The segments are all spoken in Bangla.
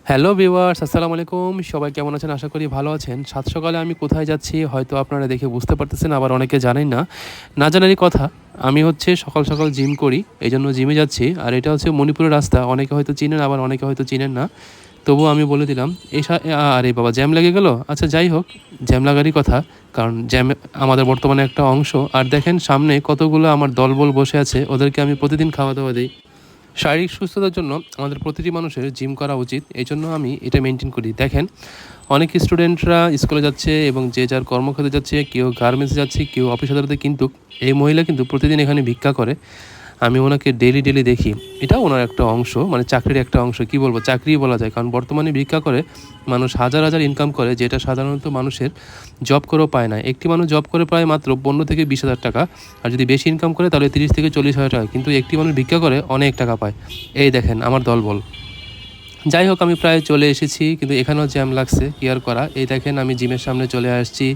হ্যালো ভিউয়ার্স, আসসালামু আলাইকুম। সবাই কেমন আছেন? আশা করি ভালো আছেন। সাত সকালে আমি কোথায় যাচ্ছি হয়তো আপনারা দেখে বুঝতে পারতেছেন, আবার অনেকে জানেন না। না জানারই কথা। আমি হচ্ছে সকাল, সকাল জিম করি। এজন্য জিমে যাচ্ছি। আর এটা হচ্ছে মণিপুরের রাস্তা। অনেকে হয়তো চিনেন, আবার অনেকে হয়তো চিনেন না। তবুও আমি বলে দিলাম। আরে বাবা, জ্যাম লেগে গেল? আচ্ছা যাই হোক, জ্যাম লাগারই কথা। কারণ জ্যাম আমাদের বর্তমানে একটা অংশ। আর দেখেন সামনে কতগুলো আমার দলবল বসে আছে। ওদেরকে আমি প্রতিদিন খাওয়া-দাওয়া দেই। শারীরিক সুস্থতার জন্য আমাদের প্রতিটি মানুষের জিম করা উচিত। এজন্য আমি এটা মেনটেন করি। দেখেন, অনেক স্টুডেন্টরা স্কুলে যাচ্ছে এবং যে যার কর্মক্ষেত্রে যাচ্ছে, কেউ গার্মেন্টসে যাচ্ছে, কেউ অফিস আদালতে, কিন্তু এই মহিলা কিন্তু প্রতিদিন এখানে ভিক্ষা করে। আমি ওনাকে ডেইলি দেখি। এটাও ওনার একটা অংশ, মানে চাকরির একটা অংশ। কি বলবো, চাকরিই বলা যায়। কারণ বর্তমানে ভিক্ষা করে মানুষ হাজার ইনকাম করে, যেটা সাধারণত মানুষের জব করেও পায় না। একটি মানুষ জব করে প্রায় মাত্র 15 থেকে 20,000 টাকা। আর যদি বেশি ইনকাম করে তাহলে 30 থেকে 40,000 টাকা। কিন্তু একটি মানুষ ভিক্ষা করে অনেক টাকা পায়। এই দেখেন আমার দলবল। যাই হোক, আমি প্রায় চলে এসেছি, কিন্তু এখানেও জ্যাম লাগছে, কি আর করা। এই দেখেন আমি জিমের সামনে চলে আসছি।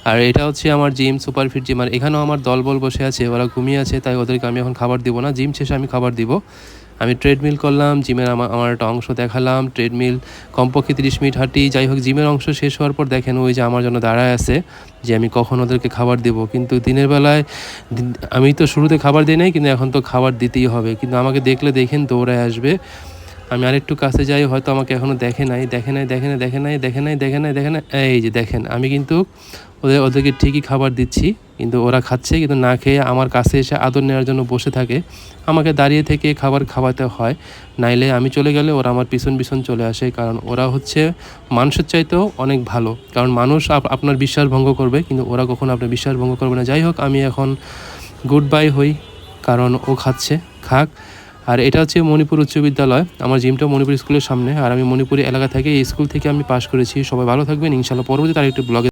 আর এটা হচ্ছে আমার জিম, সুপারফিট জিম। আর এখানেও আমার দলবল বসে আছে, ওরা ঘুমিয়ে আছে, তাই ওদেরকে আমি এখন খাবার দিব না। জিম শেষে আমি খাবার দিব। আমি ট্রেডমিল করলাম, জিমের আমার একটা অংশ দেখালাম। ট্রেডমিল কমপক্ষে 30 মিনিট হাঁটি। যাই হোক, জিমের অংশ শেষ হওয়ার পর দেখেন ওই যে আমার জন্য দাঁড়ায় আছে, যে আমি কখন ওদেরকে খাবার দেবো। কিন্তু দিনের বেলায় আমি তো শুরুতে খাবার দিই নাই, কিন্তু এখন তো খাবার দিতেই হবে। কিন্তু আমাকে দেখলে দেখেন দৌড়ায় আসবে। আমি আরেকটু কাছে যাই, হয়তো আমাকে এখনও দেখে নাই। এই যে দেখেন, আমি কিন্তু ওদেরকে ঠিকই খাবার দিচ্ছি, কিন্তু ওরা খাচ্ছে, কিন্তু না খেয়ে আমার কাছে এসে আদর নেওয়ার জন্য বসে থাকে। আমাকে দাঁড়িয়ে থেকে খাবার খাওয়াতে হয়, নাইলে আমি চলে গেলে ওরা আমার পিছন চলে আসে। কারণ ওরা হচ্ছে মানুষের চাইতেও অনেক ভালো। কারণ মানুষ আপনার বিশ্বাস ভঙ্গ করবে, কিন্তু ওরা কখনো আপনার বিশ্বাস ভঙ্গ করবে না। যাই হোক, আমি এখন গুড বাই হই, কারণ ও খাচ্ছে, খাক। আর এটা হচ্ছে মণিপুর উচ্চ বিদ্যালয়। আমার জিমটা মণিপুর স্কুলের সামনে। আর আমি মণিপুরি এলাকা থেকে, এই স্কুল থেকে আমি পাশ করেছি। সবাই ভালো থাকবেন ইনশাআল্লাহ। পরবর্তীতে আরেকটি ব্লগে